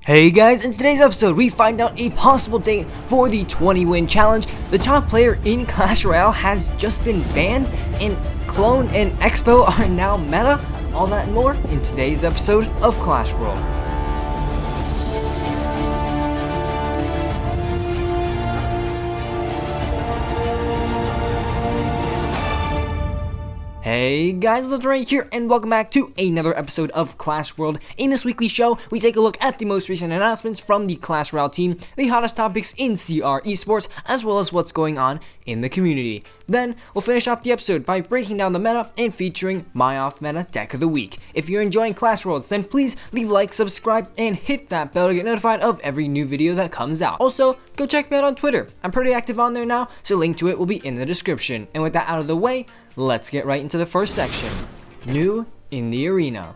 Hey guys, in today's episode we find out a possible date for the 20-win challenge. The top player in Clash Royale has just been banned, and Clone and Expo are now meta. All that and more in today's episode of Clash World. Hey guys, Legendaray here, and welcome back to another episode of Clash World. In this weekly show, we take a look at the most recent announcements from the Clash Royale team, the hottest topics in CR eSports, as well as what's going on in the community. Then, we'll finish up the episode by breaking down the meta and featuring my off-meta deck of the week. If you're enjoying Clash Worlds, then please leave a like, subscribe, and hit that bell to get notified of every new video that comes out. Also, go check me out on Twitter. I'm pretty active on there now, so a link to it will be in the description. And with that out of the way, let's get right into the first section. New in the arena.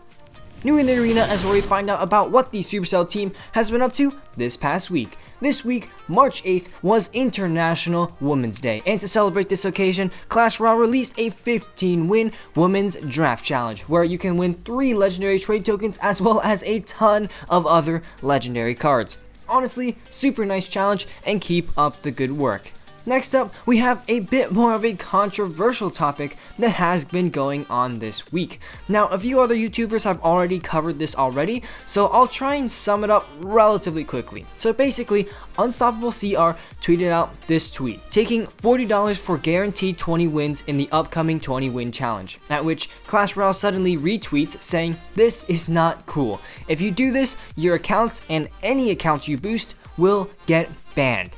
New in the arena is where we find out about what the Supercell team has been up to this past week. This week, March 8th, was International Women's Day, and to celebrate this occasion, Clash Royale released a 15-win Women's Draft Challenge, where you can win 3 legendary trade tokens as well as a ton of other legendary cards. Honestly, super nice challenge, and keep up the good work. Next up, we have a bit more of a controversial topic that has been going on this week. Now, a few other YouTubers have already covered this already, so I'll try and sum it up relatively quickly. So basically, Unstoppable CR tweeted out this tweet, taking $40 for guaranteed 20 wins in the upcoming 20-win challenge, at which Clash Royale suddenly retweets saying, "This is not cool. If you do this, your accounts and any accounts you boost will get banned."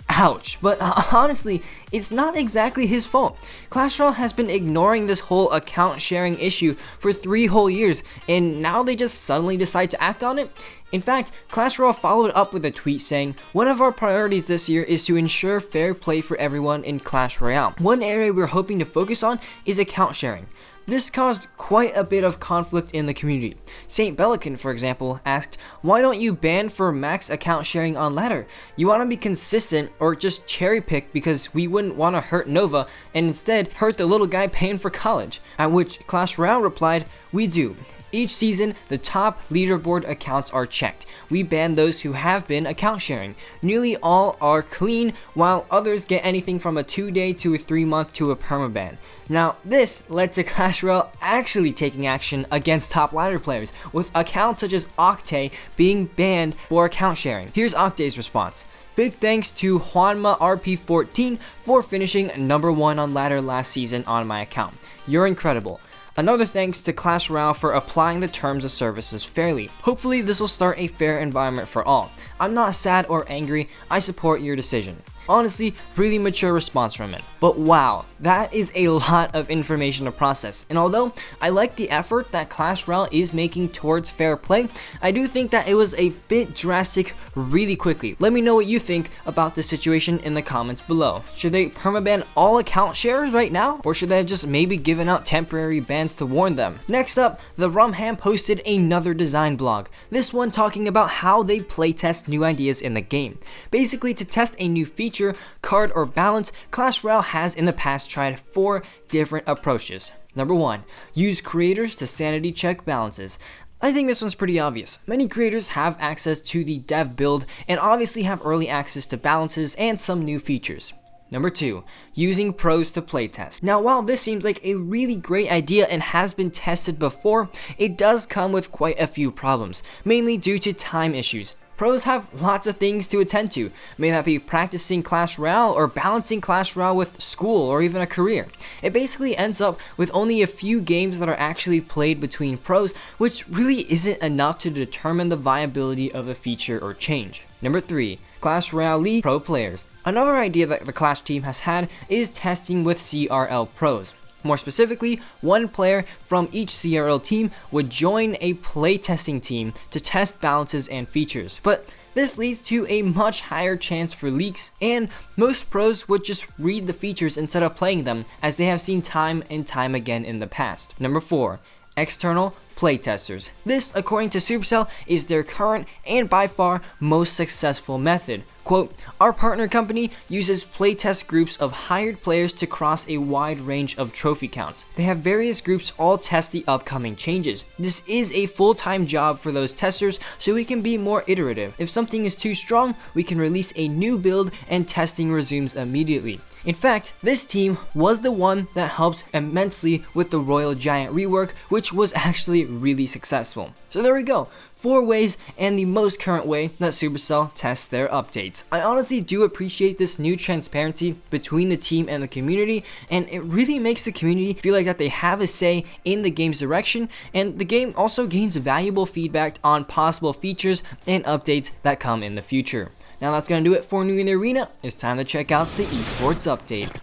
Ouch, but honestly, it's not exactly his fault. Clash Royale has been ignoring this whole account sharing issue for 3 whole years, and now they just suddenly decide to act on it? In fact, Clash Royale followed up with a tweet saying, "One of our priorities this year is to ensure fair play for everyone in Clash Royale. One area we're hoping to focus on is account sharing." This caused quite a bit of conflict in the community. Saint Belican, for example, asked, "Why don't you ban for max account sharing on ladder? You want to be consistent or just cherry pick because we wouldn't want to hurt Nova and instead hurt the little guy paying for college?" At which Clash Royale replied, "We do. Each season, the top leaderboard accounts are checked. We ban those who have been account sharing. Nearly all are clean, while others get anything from a 2-day to a 3-month to a permaban." Now, this led to Clash Royale actually taking action against top ladder players, with accounts such as Octay being banned for account sharing. Here's Octay's response. "Big thanks to Juanma RP14 for finishing #1 on ladder last season on my account. You're incredible. Another thanks to Clash Royale for applying the terms of services fairly. Hopefully this will start a fair environment for all. I'm not sad or angry, I support your decision." Honestly, really mature response from it. But wow, that is a lot of information to process. And although I like the effort that Clash Royale is making towards fair play, I do think that it was a bit drastic really quickly. Let me know what you think about this situation in the comments below. Should they permaban all account sharers right now? Or should they have just maybe given out temporary bans to warn them? Next up, the Rumham posted another design blog. This one talking about how they playtest new ideas in the game. Basically, to test a new feature, card, or balance, Clash Royale has in the past tried 4 different approaches. Number 1, use creators to sanity check balances. I think this one's pretty obvious. Many creators have access to the dev build and obviously have early access to balances and some new features. Number 2, using pros to playtest. Now, while this seems like a really great idea and has been tested before, it does come with quite a few problems, mainly due to time issues. Pros have lots of things to attend to, may that be practicing Clash Royale or balancing Clash Royale with school or even a career. It basically ends up with only a few games that are actually played between pros, which really isn't enough to determine the viability of a feature or change. Number 3, Clash Royale League Pro players. Another idea that the Clash team has had is testing with CRL pros. More specifically, one player from each CRL team would join a playtesting team to test balances and features, but this leads to a much higher chance for leaks, and most pros would just read the features instead of playing them, as they have seen time and time again in the past. Number 4, external playtesters. This, according to Supercell, is their current and by far most successful method. Quote, "Our partner company uses playtest groups of hired players to cross a wide range of trophy counts. They have various groups all test the upcoming changes. This is a full-time job for those testers, so we can be more iterative. If something is too strong, we can release a new build and testing resumes immediately." In fact, this team was the one that helped immensely with the Royal Giant rework, which was actually really successful. So there we go. 4 ways and the most current way that Supercell tests their updates. I honestly do appreciate this new transparency between the team and the community, and it really makes the community feel like that they have a say in the game's direction, and the game also gains valuable feedback on possible features and updates that come in the future. Now that's going to do it for New in the Arena. It's time to check out the eSports update.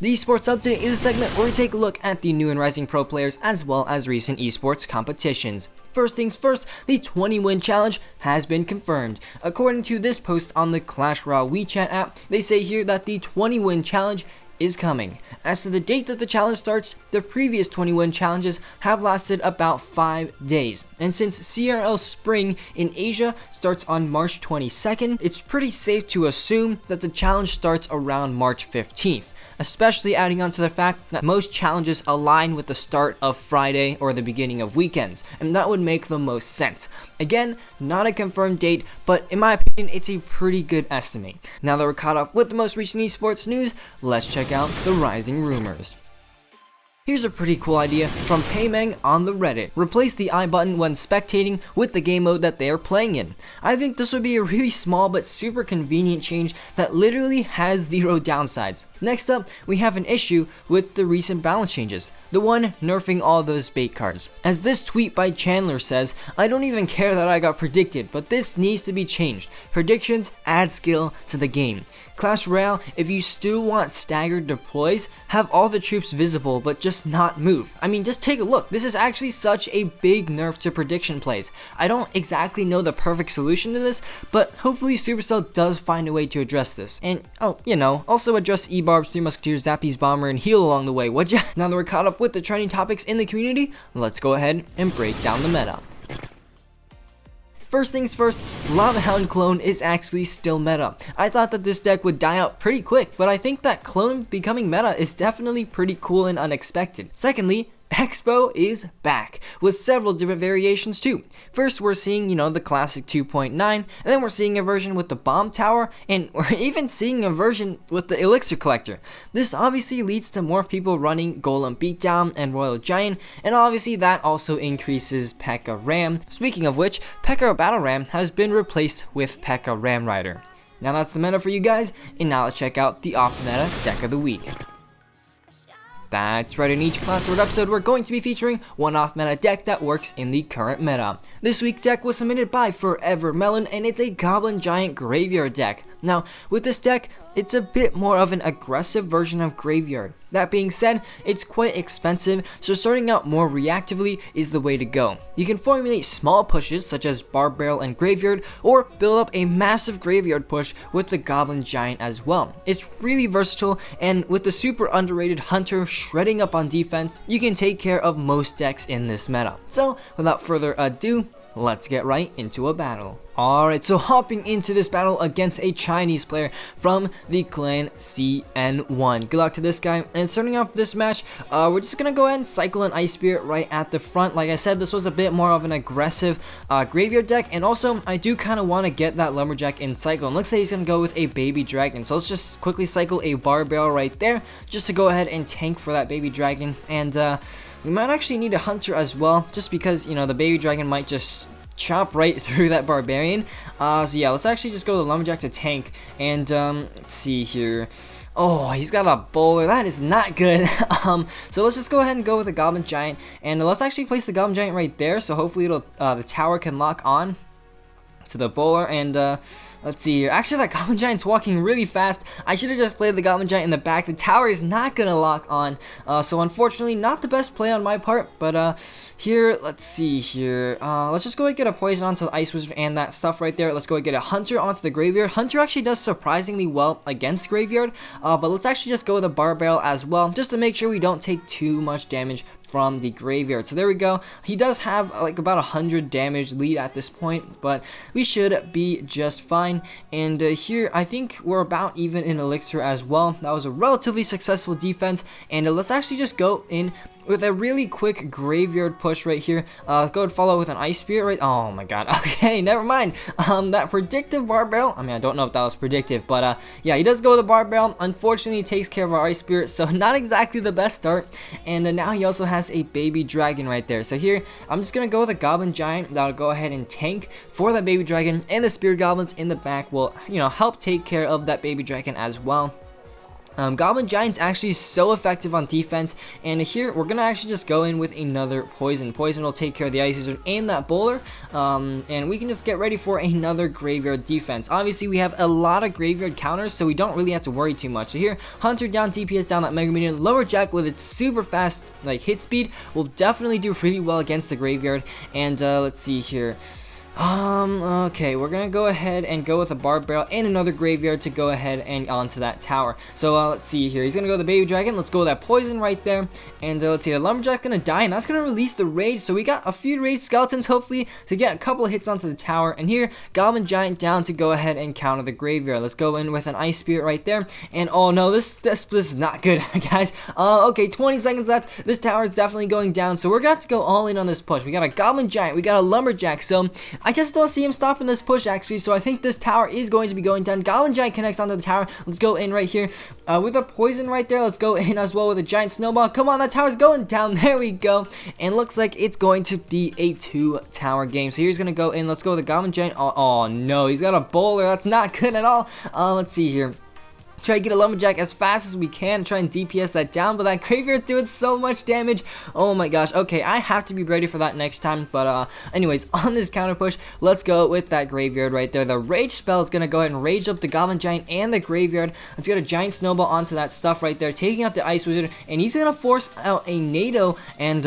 The eSports update is a segment where we take a look at the new and rising pro players as well as recent eSports competitions. First things first, the 20-win challenge has been confirmed. According to this post on the Clash Royale WeChat app, they say here that the 20-win challenge is coming. As to the date that the challenge starts, the previous 20-win challenges have lasted about 5 days. And since CRL Spring in Asia starts on March 22nd, it's pretty safe to assume that the challenge starts around March 15th. Especially adding on to the fact that most challenges align with the start of Friday or the beginning of weekends, and that would make the most sense. Again, not a confirmed date, but in my opinion, it's a pretty good estimate. Now that we're caught up with the most recent esports news, let's check out the rising rumors. Here's a pretty cool idea from Paymeng on the Reddit. Replace the I button when spectating with the game mode that they are playing in. I think this would be a really small but super convenient change that literally has 0 downsides. Next up, we have an issue with the recent balance changes. The one nerfing all those bait cards. As this tweet by Chandler says, "I don't even care that I got predicted, but this needs to be changed. Predictions add skill to the game. Clash Royale, if you still want staggered deploys, have all the troops visible but just not move." I mean, just take a look. This is actually such a big nerf to prediction plays. I don't exactly know the perfect solution to this, but hopefully Supercell does find a way to address this. And, also address E-Barb's 3 Musketeers, Zappy's Bomber, and heal along the way, would ya? Now that we're caught up with the trending topics in the community, let's go ahead and break down the meta. First things first, Lava Hound Clone is actually still meta. I thought that this deck would die out pretty quick, but I think that Clone becoming meta is definitely pretty cool and unexpected. Secondly, Expo is back, with several different variations too. First, we're seeing, the classic 2.9, and then we're seeing a version with the Bomb Tower, and we're even seeing a version with the Elixir Collector. This obviously leads to more people running Golem Beatdown and Royal Giant, and obviously that also increases P.E.K.K.A. Ram. Speaking of which, P.E.K.K.A. Battle Ram has been replaced with P.E.K.K.A. Ram Rider. Now that's the meta for you guys, and now let's check out the off-meta deck of the week. That's right, in each Clash Royale episode, we're going to be featuring one off-meta deck that works in the current meta. This week's deck was submitted by Forever Melon, and it's a Goblin Giant Graveyard deck. Now, with this deck, it's a bit more of an aggressive version of Graveyard. That being said, it's quite expensive, so starting out more reactively is the way to go. You can formulate small pushes such as Barb Barrel and Graveyard, or build up a massive Graveyard push with the Goblin Giant as well. It's really versatile, and with the super underrated Hunter shredding up on defense, you can take care of most decks in this meta. So, without further ado, let's get right into a battle. Alright, so hopping into this battle against a Chinese player from the clan CN1. Good luck to this guy. And starting off this match, we're just gonna go ahead and cycle an Ice Spirit right at the front. Like I said, this was a bit more of an aggressive Graveyard deck, and also I do kind of want to get that Lumberjack in cycle. And let's say he's gonna go with a Baby Dragon, so let's just quickly cycle a Barb Barrel right there, just to go ahead and tank for that Baby Dragon. And we might actually need a Hunter as well, just because, the Baby Dragon might just chop right through that Barbarian. So yeah, let's actually just go to the Lumberjack to tank. And let's see here. Oh, he's got a bowler. That is not good. So let's just go ahead and go with a Goblin Giant. And let's actually place the Goblin Giant right there, so hopefully it'll the tower can lock on to the bowler. And let's see here. Actually, that Goblin Giant's walking really fast. I should have just played the Goblin Giant in the back. The tower is not gonna lock on, so unfortunately not the best play on my part. But here, let's see here. Let's just go and get a poison onto the Ice Wizard and that stuff right there. Let's go and get a Hunter onto the Graveyard. Hunter actually does surprisingly well against Graveyard, but let's actually just go with a Barb Barrel as well, just to make sure we don't take too much damage from the graveyard. So there we go. He does have like about 100 damage lead at this point, but we should be just fine. And here I think we're about even in elixir as well. That was a relatively successful defense, and let's actually just go in with a really quick graveyard push right here. Go and follow with an ice spirit, right? Oh my god. Okay, never mind. That predictive bar barrel, I mean, I don't know if that was predictive, but yeah, he does go with the bar barrel. Unfortunately, he takes care of our ice spirit, so not exactly the best start. And now he also has a baby dragon right there. So here, I'm just gonna go with a goblin giant that'll go ahead and tank for that baby dragon, and the spirit goblins in the back will, you know, help take care of that baby dragon as well. Goblin Giant's actually so effective on defense, and here we're gonna actually just go in with another poison. Poison will take care of the ice wizard and that bowler, and we can just get ready for another graveyard defense. Obviously, we have a lot of graveyard counters, so we don't really have to worry too much. So here, Hunter down, DPS down, that Mega Minion, Lumberjack with its super fast like hit speed will definitely do really well against the graveyard. And let's see here. Okay, we're gonna go ahead and go with a bar barrel and another graveyard to go ahead and onto that tower. So let's see here, he's gonna go with the baby dragon. Let's go with that poison right there, and let's see, the lumberjack's gonna die, and that's gonna release the rage. So we got a few rage skeletons hopefully to get a couple of hits onto the tower. And here, goblin giant down to go ahead and counter the graveyard. Let's go in with an ice spirit right there, and oh no, this is not good, guys. Okay, 20 seconds left. This tower is definitely going down, so we're gonna have to go all in on this push. We got a goblin giant, we got a lumberjack, so I just don't see him stopping this push actually, so I think this tower is going to be going down. Goblin Giant connects onto the tower. Let's go in right here with a poison right there. Let's go in as well with a giant snowball. Come on, that tower's going down. There we go. And looks like it's going to be a 2-tower game. So here's going to go in. Let's go with the Goblin Giant. Oh no, he's got a bowler. That's not good at all. Let's see here. Try to get a lumberjack as fast as we can, try and DPS that down, but that graveyard's doing so much damage. Oh my gosh. Okay, I have to be ready for that next time. But anyways, on this counter push, let's go with that graveyard right there. The rage spell is gonna go ahead and rage up the goblin giant and the graveyard. Let's get a giant snowball onto that stuff right there, taking out the ice wizard, and he's gonna force out a NATO. And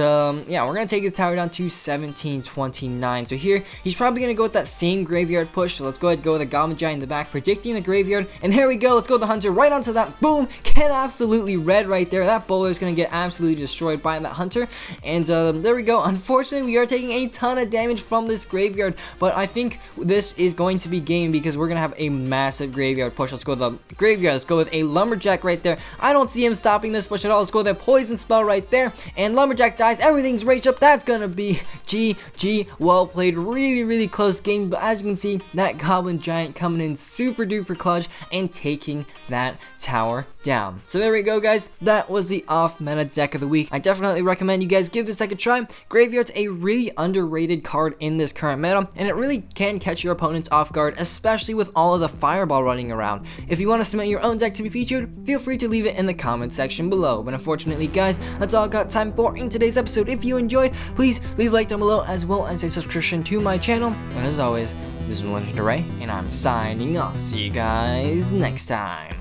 yeah, we're gonna take his tower down to 1729. So here, he's probably gonna go with that same graveyard push. So let's go ahead and go with the goblin giant in the back, predicting the graveyard. And here we go. Let's go with the hunter right onto that. Boom, get absolutely red right there. That bowler is going to get absolutely destroyed by that hunter. And there we go. Unfortunately, we are taking a ton of damage from this graveyard, but I think this is going to be game because we're going to have a massive graveyard push. Let's go with the graveyard. Let's go with a lumberjack right there. I don't see him stopping this push at all. Let's go with that poison spell right there, and lumberjack dies. Everything's raged up. That's going to be GG. Well played. Really close game, but as you can see, that goblin giant coming in super duper clutch and taking that tower down. So there we go, guys. That was the off meta deck of the week. I definitely recommend you guys give this deck a try. Graveyard's a really underrated card in this current meta, and it really can catch your opponents off guard, especially with all of the fireball running around. If you want to submit your own deck to be featured, feel free to leave it in the comment section below. But unfortunately, guys, that's all I got time for in today's episode. If you enjoyed, please leave a like down below as well as a subscription to my channel. And as always, this is Legendaray, and I'm signing off. See you guys next time.